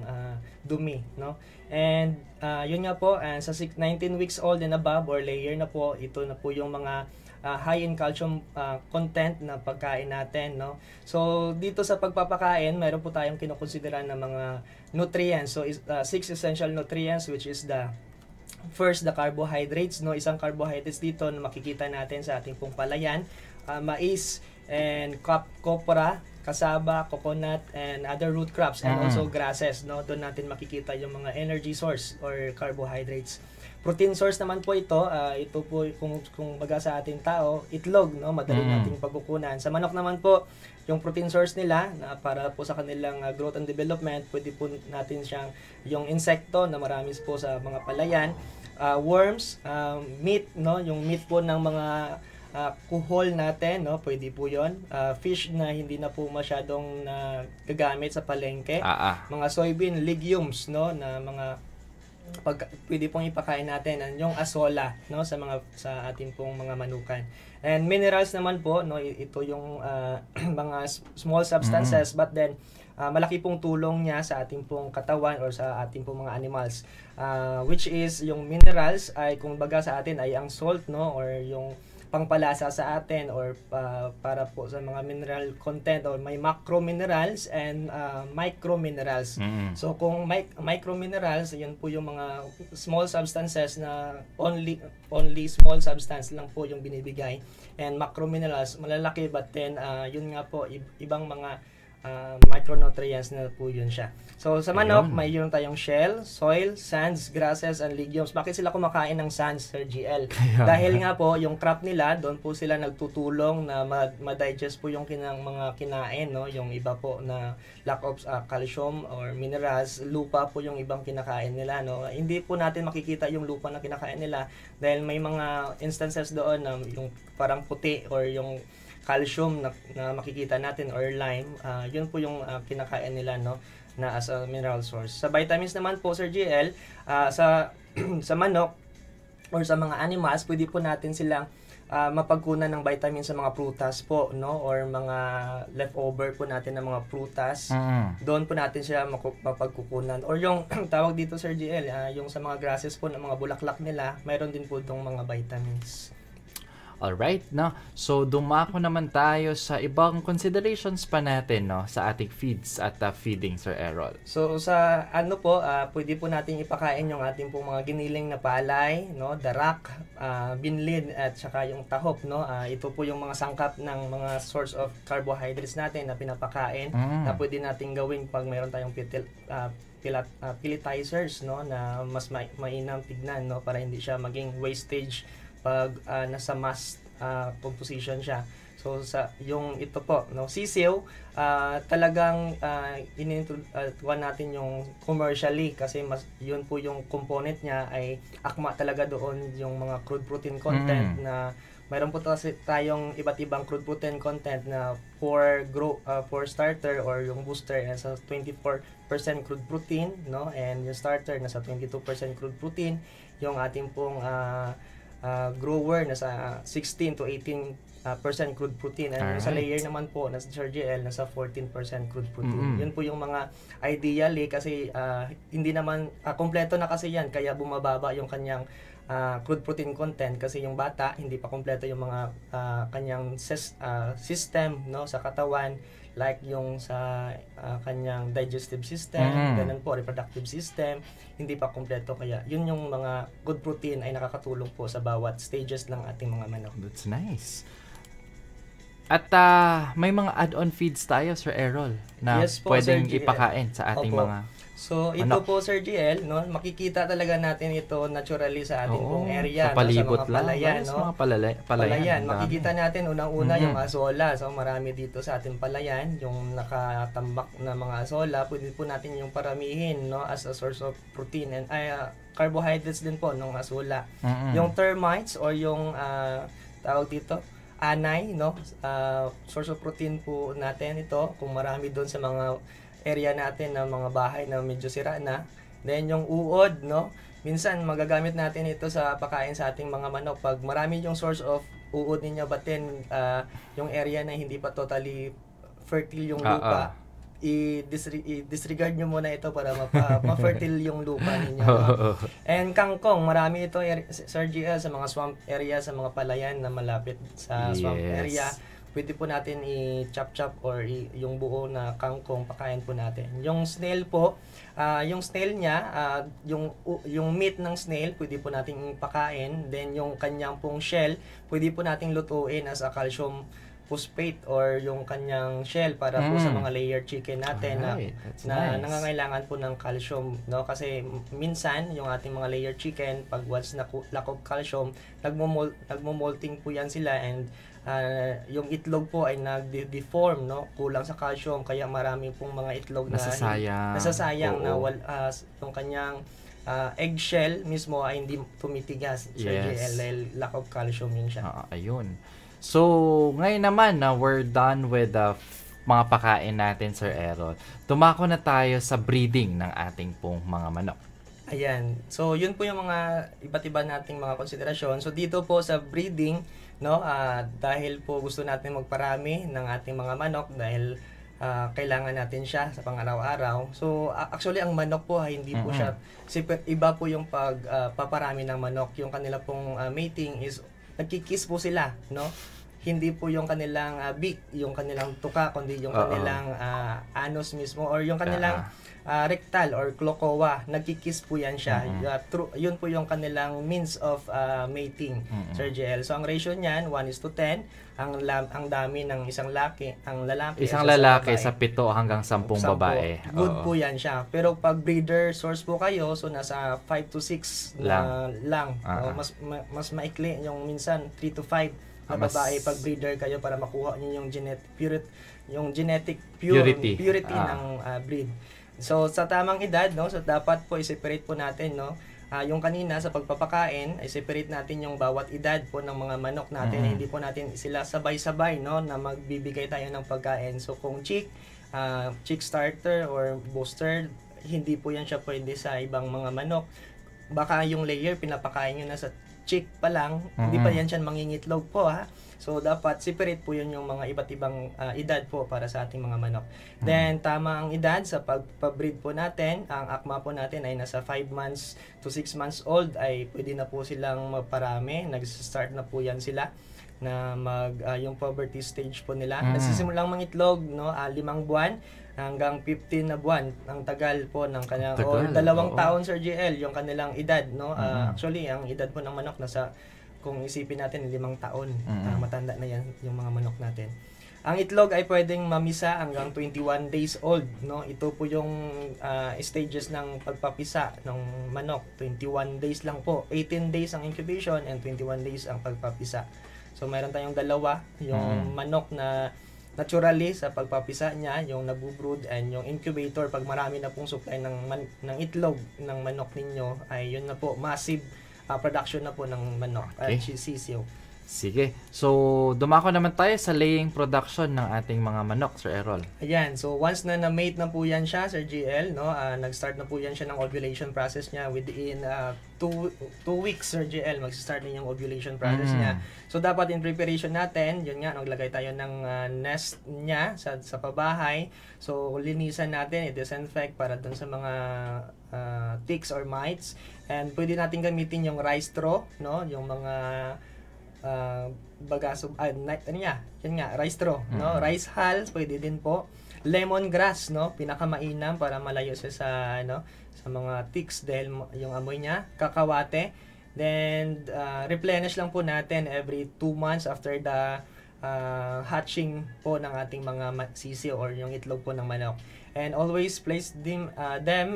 dumi, no. And yun nga po, sa 19 weeks old and above or layer na po, ito na po yung mga high in calcium content na pagkain natin, no. So dito sa pagpapakain, mayroon po tayong kinukonsidera na mga nutrients. So 6 essential nutrients, which is first, the carbohydrates, no. Isang carbohydrates dito na makikita natin sa ating pong palayan, mais and copra, cassava, coconut, and other root crops, and also grasses, no? Doon natin makikita yung mga energy source or carbohydrates. Protein source naman po ito, ito po kung baga sa ating tao, itlog, no? Madali nating pagkukunan. Sa manok naman po, yung protein source nila na para po sa kanilang growth and development, pwede po natin siyang yung insekto na marami po sa mga palayan, worms, meat, no? Yung meat po ng mga kuhol natin, no? Pwede po 'yon. Fish na hindi na po masyadong gagamit sa palengke. Mga soybean, legumes, no? Na mga pwede pong ipakain natin yung asola, no? Sa ating pong mga manukan. And minerals naman po, no? Ito yung mga small substances, but then malaki pong tulong niya sa ating pong katawan or sa ating pong mga animals, which is yung minerals ay kung baga sa atin ay ang salt, no? Or yung pangpalasa sa atin, or para po sa mga mineral content, or may macro minerals and micro minerals. So kung micro minerals, yun po yung mga small substances na only small substance lang po yung binibigay, and macro minerals malalaki, but then yun nga po ibang mga micronutrients na po yun siya. So sa manok, mayroon tayong shell, soil, sands, grasses, and legumes. Bakit sila kumakain ng sands, Sir GL? Dahil nga po, yung crop nila, doon po sila nagtutulong na ma-digest po yung mga kinain, no? Yung iba po na lack of calcium or minerals, lupa po yung ibang kinakain nila, no? Hindi po natin makikita yung lupa na kinakain nila dahil may mga instances doon na yung parang puti or yung calcium na makikita natin, or lime, yun po yung kinakain nila, no, na as a mineral source. Sa vitamins naman po, Sir GL, sa manok or sa mga animals, pwede po natin silang mapagkunan ng vitamins sa mga prutas po, no, or mga leftover po natin ng mga prutas. Doon po natin sila mapagkukunan. Or yung tawag dito, Sir GL, yung sa mga grasses po ng mga bulaklak nila, mayroon din po itong mga vitamins. Alright, no? So, dumako naman tayo sa ibang considerations pa natin, no? Sa ating feeds at feeding, Sir Errol. So, sa ano po, pwede po natin ipakain yung ating pong mga giniling na palay, no? Darak, binlid, at saka yung tahop, no? Ito po yung mga sangkap ng mga source of carbohydrates natin na pinapakain, na pwede natin gawin pag mayroon tayong pelletizers, no? Na mas mainam tignan, no? Para hindi siya maging wastage pag nasa mass composition siya. So sa yung ito po, no, sisiw, talagang inintroduce natin yung commercially kasi mas yun po yung component niya ay akma talaga doon yung mga crude protein content na mayroon po tayong iba't ibang crude protein content na for starter or yung booster nasa 24% crude protein, no, and yung starter nasa 22% crude protein, yung ating pong grower nasa 16 to 18% crude protein, and sa layer naman po nasa GL nasa 14% crude protein. Yun po yung mga ideally kasi hindi naman kompleto na kasi yan, kaya bumababa yung kanyang crude protein content kasi yung bata hindi pa kompleto yung mga kanyang system, no, sa katawan, like yung sa kanyang digestive system, ganun po, reproductive system, hindi pa kompleto, kaya yun yung mga good protein ay nakakatulong po sa bawat stages ng ating mga manok. That's nice. At may mga add-on feeds tayo, Sir Errol, na yes po, pwedeng ipakain sa ating mga So, ito po, Sir GL, no, makikita talaga natin ito naturally sa ating pong area, sa palibot, no, sa mga palayan, no? Mga palayan. Makikita natin unang-una yung asola. So, marami dito sa ating palayan, yung nakatambak na mga asola, pwede po natin yung paramihin, no, as a source of protein and carbohydrates din po ng asola. Yung termites or yung tawag dito, anay, no, source of protein po natin ito kung marami doon sa mga area natin na mga bahay na medyo sira na. Then yung uod, no, minsan magagamit natin ito sa pakain sa ating mga manok pag marami yung source of uod ninyo, but then yung area na hindi pa totally fertile yung lupa, i-disregard nyo muna ito para ma-fertile yung lupa ninyo. And kangkong, marami ito, Sir GL, sa mga swamp area, sa mga palayan na malapit sa swamp area. Pwede po natin i-chop-chop or yung buo na kangkong pakain po natin. Yung snail po, yung snail niya, yung meat ng snail, pwede po natin pakain. Then yung kanyang pong shell, pwede po nating lutuin as a calcium phosphate or yung kanyang shell para po sa mga layer chicken natin na nice. nangangailangan po ng calcium, no? Kasi minsan yung ating mga layer chicken, pag once na lack of calcium, nagmo-molting po yan sila, and yung itlog po ay nag-deform, no? Kulang sa calcium, kaya marami pong mga itlog na nasasayang na yung kanyang eggshell mismo ay hindi tumitigas, Sir JL, dahil lack of calcium yun siya. Ayun. So, ngayon naman na we're done with the mga pakain natin, Sir Errol, tumako na tayo sa breeding ng ating pong mga manok. Ayan. So, yun po yung mga iba't iba nating mga konsiderasyon. So, dito po sa breeding, no, dahil po gusto natin magparami ng ating mga manok dahil kailangan natin siya sa pang-araw-araw. So, actually, ang manok po ay hindi po siya, iba po yung pagpaparami ng manok. Yung kanila pong mating is, nagkikiss po sila, no? Hindi po yung kanilang beak, yung kanilang tuka, kundi yung kanilang anus mismo, or yung kanilang rectal or cloaca, nagkikiss po yan siya. Yun po yung kanilang means of mating, Sir JL. So, ang ratio niyan, 1:10. Ang dami ng isang lalaki sa 7 hanggang 10 babae. Good po yan siya. Pero pag breeder source po kayo, so nasa 5 to 6 lang. Mas maikli yung minsan 3 to 5 na babae pag breeder kayo para makuha niyo yung genetic purity ng breed. So sa tamang edad, no, so dapat po i-separate po natin, no. Yung kanina sa pagpapakain, i-separate natin yung bawat edad po ng mga manok natin. Hindi po natin sila sabay-sabay, no, na magbibigay tayo ng pagkain. So kung chick starter or booster, hindi po yan siya pwede sa ibang mga manok. Baka yung layer pinapakain nyo na sa chick pa lang, hindi pa yan siya mangingitlog po, ha. So, dapat separate po yun yung mga iba't ibang edad po para sa ating mga manok. Then, tama ang edad sa pagpa-breed po natin. Ang akma po natin ay nasa 5 months to 6 months old ay pwede na po silang magparami. Nag-start na po yan sila na yung puberty stage po nila. Nagsisimulang mangitlog, no, 5 buwan hanggang 15 na buwan ang tagal po ng kanyang, or 2 taon, Sir JL, yung kanilang edad, no. Actually, ang edad po ng manok nasa, kung isipin natin, 5 taon, matanda na yan yung mga manok natin. Ang itlog ay pwedeng mamisa hanggang 21 days old, no. Ito po yung stages ng pagpapisa ng manok. 21 days lang po. 18 days ang incubation and 21 days ang pagpapisa. So mayroon tayong dalawa, yung manok na naturally sa pagpapisa niya, yung nabubrood, and yung incubator, pag marami na pong supply ng itlog ng manok ninyo, ay yun na po, massive production na po ng manok at sisiyo. Sige. So, dumako naman tayo sa laying production ng ating mga manok, Sir Errol. Ayan. So, once na na-mate na po yan siya, Sir GL, no, nag-start na po yan siya ng ovulation process niya within 2 weeks, Sir GL, mag-start na yung ovulation process niya. So, dapat in preparation natin, yun nga, naglagay tayo ng nest niya sa pabahay. So, linisan natin, i-disinfect para dun sa mga ticks or mites. And pwede natin gamitin yung rice straw, no, yung mga bagaso, yun nga, rice straw, no, rice hulls, pwede din po. Lemongrass, no, pinakamainam para malayo siya sa, sa mga ticks dahil yung amoy niya. Kakawate, then replenish lang po natin every 2 months after the hatching po ng ating mga sisi or yung itlog po ng manok. And always place them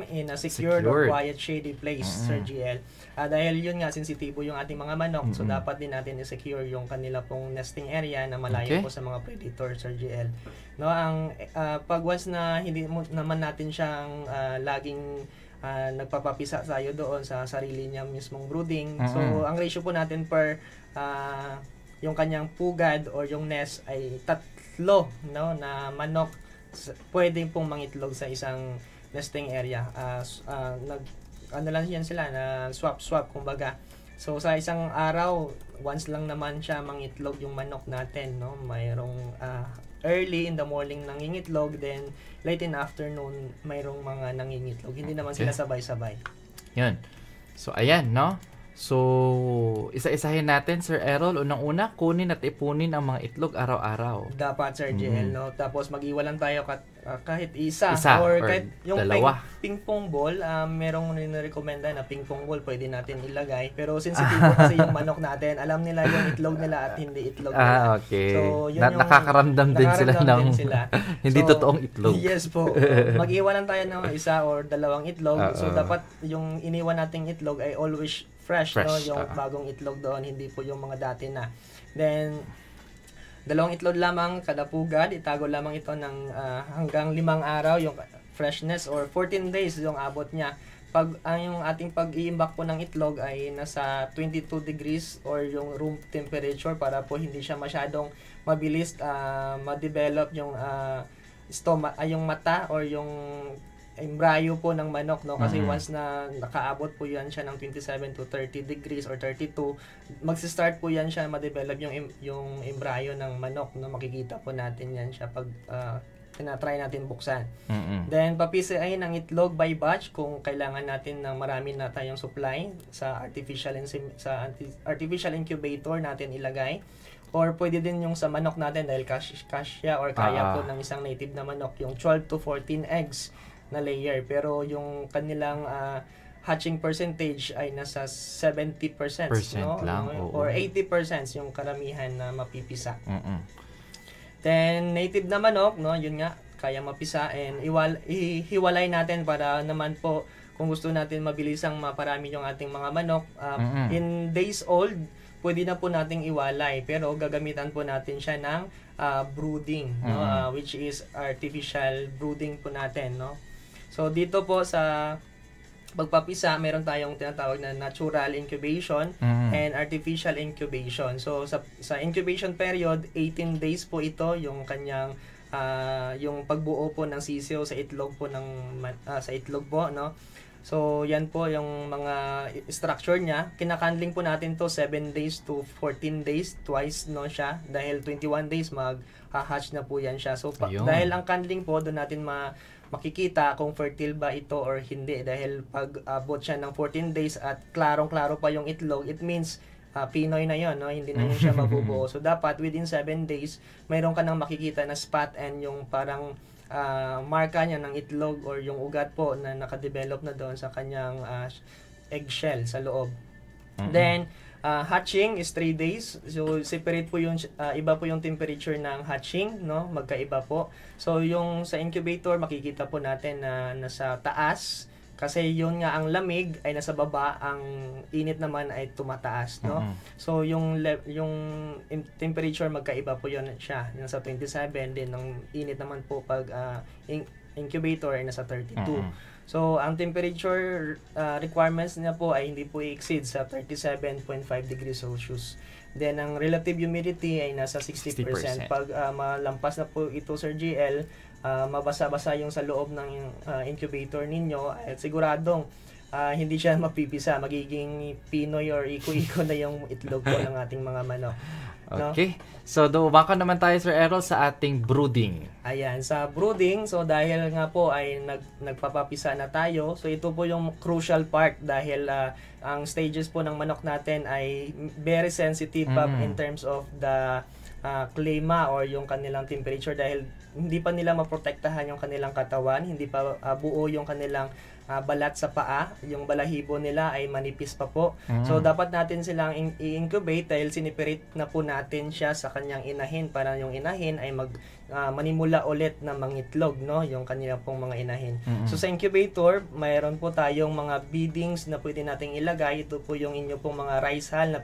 in a secured or quiet, shady place, Sir GL. Dahil yun nga, sensitibo yung ating mga manok, so dapat din natin i-secure yung kanila pong nesting area na malayo po sa mga predator, Sir GL. No, ang pag once na hindi naman natin siyang laging nagpapapisa tayo doon sa sarili niya mismong brooding. So, ang ratio po natin per yung kanyang pugad or yung nest ay 3, no, na manok pwede pong mangitlog sa isang nesting area. Lang yan sila, na swap kumbaga. So sa isang araw, once lang naman siya mangitlog yung manok natin, no. Mayroong early in the morning nangingitlog, then late in afternoon mayroong mga nangingitlog. Hindi naman sila sabay-sabay. Yun. So ayan, no. So, isa-isahin natin, Sir Errol. Unang-una, kunin at ipunin ang mga itlog araw-araw. Dapat, Sir JL, no? Tapos, mag-iwalan tayo kahit isa or kahit yung dalawa. ping-pong ball, merong recommenda na ping-pong ball pwede natin ilagay. Pero sensitive kasi yung manok natin. Alam nila yung itlog nila at hindi itlog nila. Okay. So, yun yung nakakaramdam din sila ng hindi totoong itlog. Yes po. Mag-iwanan tayo ng isa or dalawang itlog. So, dapat yung iniwan nating itlog ay always fresh. No? Yung bagong itlog doon, hindi po yung mga dati na. Then, 2 itlog lamang kada pugad, itago lamang ito ng hanggang 5 araw yung freshness or 14 days yung abot niya. Pag yung ating pag-iimbak po ng itlog ay nasa 22 degrees or yung room temperature para po hindi siya masyadong mabilis ma-develop yung yung mata or yung embryo po ng manok, no? Kasi once na nakaabot po yan siya ng 27 to 30 degrees or 32, magsi-start po yan siya ma-develop yung embryo ng manok, no? Makikita po natin yan siya pag tinatry natin buksan. Then papisiahin ang itlog by batch kung kailangan natin ng marami na tayong supply sa artificial incubator natin ilagay. Or pwede din yung sa manok natin dahil kasya or kaya po ng isang native na manok yung 12 to 14 eggs na layer, pero yung kanilang hatching percentage ay nasa 70% no? lang, or 80% yung karamihan na mapipisa. Then native na manok, no, yun nga kaya mapisa, and hiwalay natin para naman po kung gusto natin mabilisang maparami yung ating mga manok in days old, pwede na po nating iwalay, pero gagamitan po natin siya ng brooding, no? Which is artificial brooding po natin, no? So dito po sa pagpapisa, meron tayong tinatawag na natural incubation and artificial incubation. So sa incubation period, 18 days po ito yung kanyang yung pagbuo po ng sisiw sa itlog po sa itlog po, no. So yan po yung mga structure niya. Kinakandling po natin to 7 days to 14 days twice, no, siya, dahil 21 days mag-hatch na po yan siya. So dahil ang candling po doon natin makikita kung fertile ba ito or hindi, dahil pag abot siya ng 14 days at klarong-klaro pa yung itlog, it means Pinoy na yon, no? Hindi na yun siya mabubuo. So dapat within 7 days mayroon ka nang makikita na spot and yung parang marka niya ng itlog or yung ugat po na nakadevelop na doon sa kanyang eggshell sa loob. Then hatching is 3 days. So separate po yung iba po yung temperature ng hatching, no? Magkaiba po. So yung sa incubator makikita po natin na nasa taas kasi yun nga ang lamig ay nasa baba, ang init naman ay tumataas, no? So yung temperature magkaiba po yun siya. Nasa 27 din, ang init naman po pag incubator ay nasa 32. So, ang temperature requirements niya po ay hindi po i-exceed sa 37.5 degrees Celsius. Then, ang relative humidity ay nasa 60%. Pag malampas na po ito, Sir GL, mabasa-basa yung sa loob ng incubator ninyo, at siguradong hindi siya mapipisa. Magiging Pinoy or iko-iko na yung itlog po ng ating mga manok. No? Okay. So, dumako naman tayo, Sir Errol, sa ating brooding. Ayan, sa brooding, so dahil nga po ay nagpapapisa na tayo, so ito po yung crucial part dahil ang stages po ng manok natin ay very sensitive in terms of the klima or yung kanilang temperature, dahil hindi pa nila maprotektahan yung kanilang katawan, hindi pa buo yung kanilang balat sa paa, yung balahibo nila ay manipis pa po. So dapat natin silang i-incubate dahil siniperate na po natin siya sa kanyang inahin para yung inahin ay manimula ulit na mangitlog, no, yung kanilang pong mga inahin. So sa incubator, mayroon po tayong mga beddings na pwede nating ilagay. Ito po yung inyo pong mga rice hull na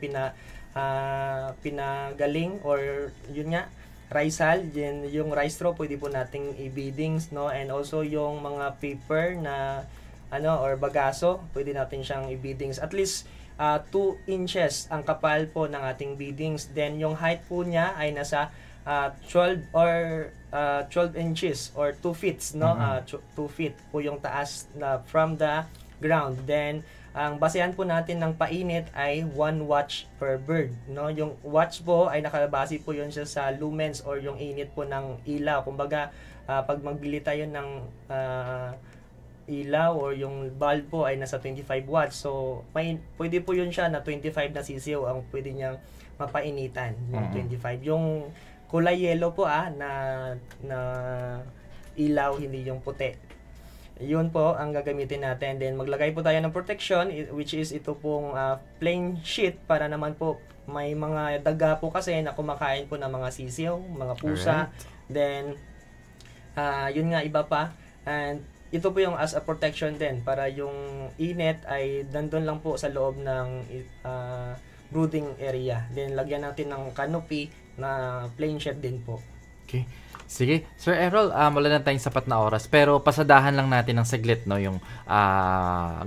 pinagaling or yun nga, rice hull, yung rice straw pwede po nating i-beddings, no, and also yung mga paper na or bagaso, pwede natin siyang i-beddings. At least 2 inches ang kapal po ng ating beddings. Then yung height po niya ay nasa 12 inches or 2 feet, no? 2 feet po yung taas na from the ground. Then ang basehan po natin ng painit ay 1 watts per bird, no? Yung watts po ay nakalabase po yun siya sa lumens or yung init po ng ilaw. Kumbaga pag magbili tayo ng ilaw or yung bulb po ay nasa 25 watts. So, pwede po yun siya na 25 na sisiw ang pwede niyang mapainitan, yung 25. Yung kulay yellow po na ilaw, hindi yung puti. Yun po ang gagamitin natin. Then maglagay po tayo ng protection, which is ito pong plain sheet para naman po may mga daga po kasi na kumakain po ng mga sisiw, mga pusa. Alright. Then yun nga, iba pa. And ito po yung as a protection din para yung init ay nandun lang po sa loob ng brooding area. Then lagyan natin ng canopy na plain sheet din po. Okay. Sige, Sir Errol, wala na tayong sapat na oras, pero pasadahan lang natin ng saglit, no, yung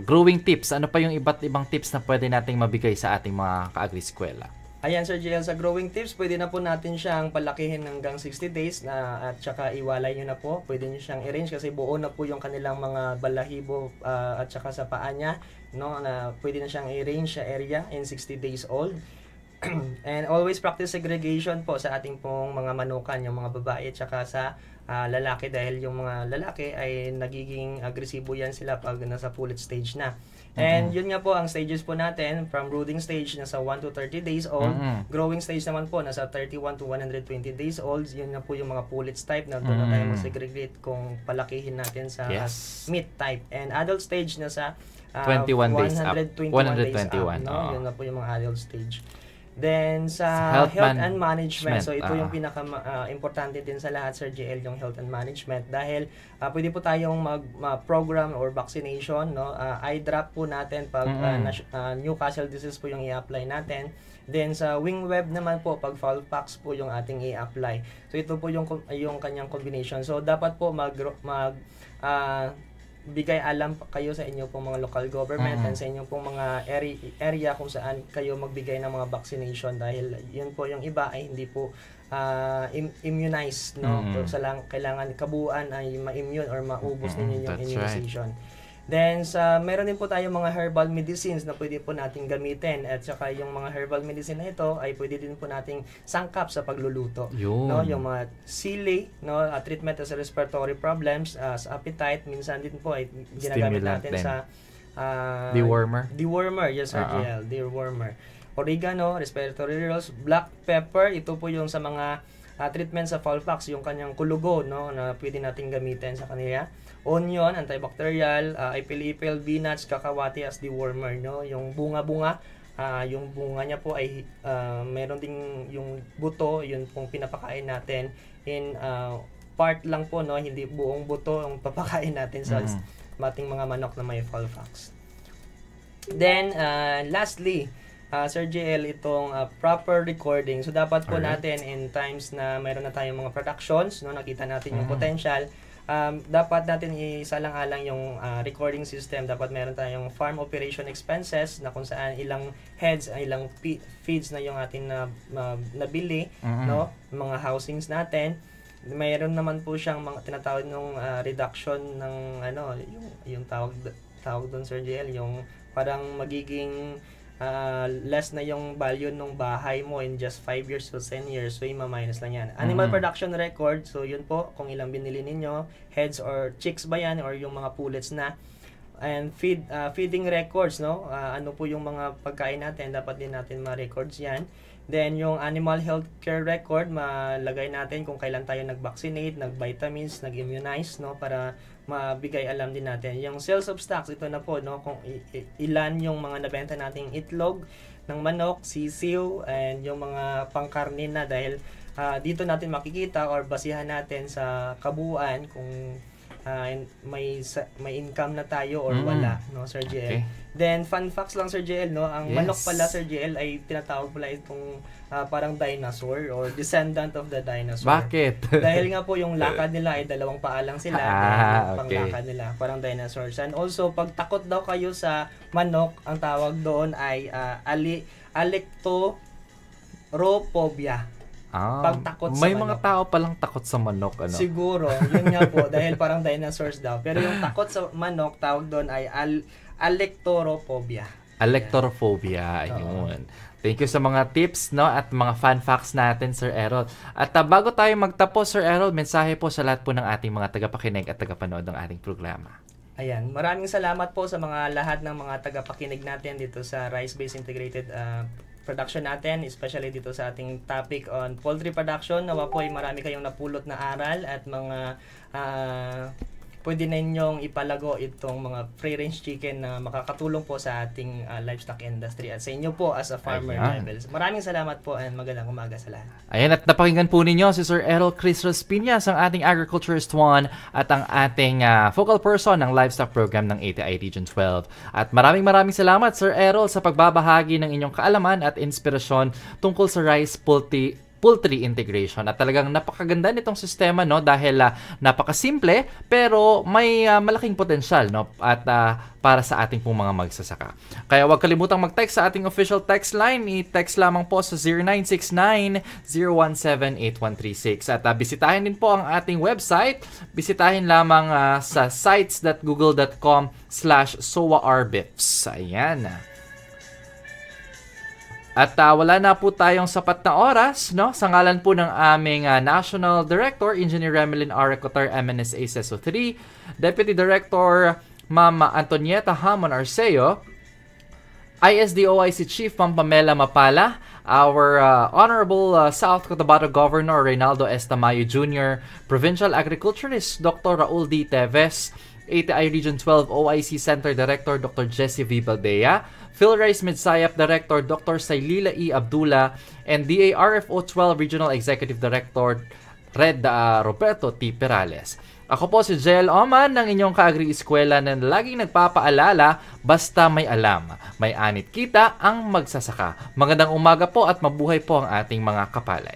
growing tips. Ano pa yung iba't ibang tips na pwede nating mabigay sa ating mga ka-agri-eskwela? Ayan, Sir JL, sa growing tips, pwede na po natin siyang palakihin hanggang 60 days at saka iwalay nyo na po. Pwede nyo siyang i-range kasi buo na po yung kanilang mga balahibo at saka sa paa niya, no, na pwede na siyang i-range sa area in 60 days old. And always practice segregation po sa ating pong mga manukan, yung mga babae at saka sa lalaki, dahil yung mga lalaki ay nagiging agresibo yan sila pag nasa pullet stage na. And yun nga po ang stages po natin, from brooding stage nasa 1 to 30 days old, growing stage naman po nasa 31 to 120 days old. Yun na po yung mga pullets type na doon na tayo mag-segregate kung palakihin natin sa meat type. And adult stage nasa 21 days up. 121 days up, no? Yun na po yung mga adult stage. Then sa health and management, so ito yung pinaka-importante din sa lahat, Sir JL, yung health and management, dahil pwede po tayong mag-program or vaccination, no? Eye drop po natin pag Newcastle disease po yung i-apply natin. Then sa wing web naman po, pag Fowlpox po yung ating i-apply. So ito po yung kanyang combination. So dapat po bigay alam kayo sa inyo pong mga local government and sa inyo pong mga area kung saan kayo magbigay ng mga vaccination, dahil yun po yung iba ay hindi po immunized, no? So kailangan kabuuan ay ma-immune or maubos ninyo yung immunization. Then meron din po tayong mga herbal medicines na pwede po nating gamitin, at saka yung mga herbal medicine na ito ay pwede din po nating sangkap sa pagluluto. No, yung mga sili, no, treatment sa respiratory problems, sa appetite, minsan din po ay ginagamit natin sa dewormer, yes, Sir JL, dewormer. Oregano, respiratory rolls, black pepper, ito po yung sa mga treatment sa Fowlpox, yung kanyang kulugo, no, na pwede nating gamitin sa kanila. Onion, antibacterial, ipil-ipil, peanuts, kakawati as dewormer, no? Yung bunga-bunga, yung bunga niya po ay meron ding yung buto, yun pong pinapakain natin in part lang po, no? Hindi buong buto ang papakain natin sa ating mga manok na may Fowlpox. Then lastly, Sir JL, itong proper recording. So dapat po natin in times na mayroon na tayong mga productions, no, nakita natin yung potential, dapat natin isalang-alang yung recording system. Dapat meron tayong farm operation expenses na kung saan ilang heads, ilang feeds na yung ating nabili, no, mga housings natin. Mayroon naman po siyang mga tinatawag ng reduction ng yung tawag doon, Sir JL, yung parang magiging less na yung value ng bahay mo in just 5 years to 10 years, so ima-minus lang yan. Animal production record, so yun po, kung ilang binili ninyo, heads or chicks ba yan, or yung mga pullets na. And feeding records, no, ano po yung mga pagkain natin, dapat din natin ma-records yan. Then yung animal health care record, malagay natin kung kailan tayo nag-vaccinate, nag-vitamins, nag-immunize, no, para mabigay alam din natin. Yung sales of stocks, ito na po, no, kung ilan yung mga nabenta nating itlog ng manok, sisiw, and yung mga pangkarne na, dahil dito natin makikita or basihan natin sa kabuuan kung may income na tayo or wala, no, Sir JL. Okay. Then fun facts lang, Sir JL, no, ang manok pala, Sir JL, ay tinatawag pala itong parang dinosaur or descendant of the dinosaur. Bakit? Dahil nga po yung lakad nila ay dalawang paa lang sila, panglakad nila, parang dinosaurs. And also, pag takot daw kayo sa manok, ang tawag doon ay alectorophobia. Pag takot sa may manok. Mga tao palang takot sa manok, ano? Siguro, yun nga po, dahil parang dinosaurs daw. Pero yung takot sa manok, tawag doon ay alectorophobia. Alectorophobia, ayun. Thank you sa mga tips, no, at mga fun facts natin, Sir Errol. At bago tayo magtapos, Sir Errol, mensahe po sa lahat po ng ating mga tagapakinig at tagapanood ng ating programa. Ayan, maraming salamat po sa mga lahat ng mga tagapakinig natin dito sa Rice-Based Integrated production natin, especially dito sa ating topic on poultry production. Nawa po ay marami kayong napulot na aral at mga pwede na inyong ipalago itong mga free-range chicken na makakatulong po sa ating livestock industry at sa inyo po as a farmer levels. Maraming salamat po and magandang umaga sa lahat. Ayan, at napakinggan po ninyo si Sir Errol Chris Raspiñas, ang ating Agriculturist 1 at ang ating focal person ng livestock program ng ATI Region 12. At maraming salamat Sir Errol sa pagbabahagi ng inyong kaalaman at inspirasyon tungkol sa rice poultry integration. At talagang napakaganda nitong sistema, no, dahil napakasimple pero may malaking potensyal, no, at para sa ating pong mga magsasaka. Kaya huwag kalimutang mag-text sa ating official text line. I-text lamang po sa 0969-017-8136. At bisitahin din po ang ating website. Bisitahin lamang sa sites.google.com/soaarbifs. Ayan. At wala na po tayong sapat na oras, no? Sa ngalan po ng aming National Director, Engineer Remelin R. Recotar, MNSA CESO 3, Deputy Director, Ma'am Antonieta Hamon Arceo, ISDOIC Chief, Ma'am Pamela Mapala, our Honorable South Cotabato Governor, Reynaldo S. Tamayo Jr., Provincial Agriculturist, Dr. Raul D. Teves, ATI Region 12 OIC Center Director, Dr. Jessie V. Baldea, PhilRice Midsayap Director, Dr. Sailila E. Abdullah, and DARFO 12 Regional Executive Director, Red Roberto T. Perales. Ako po si Jel Oman ng inyong kaagri-eskwela na laging nagpapaalala, basta may alam, may anit kita ang magsasaka. Magandang umaga po at mabuhay po ang ating mga kapalay.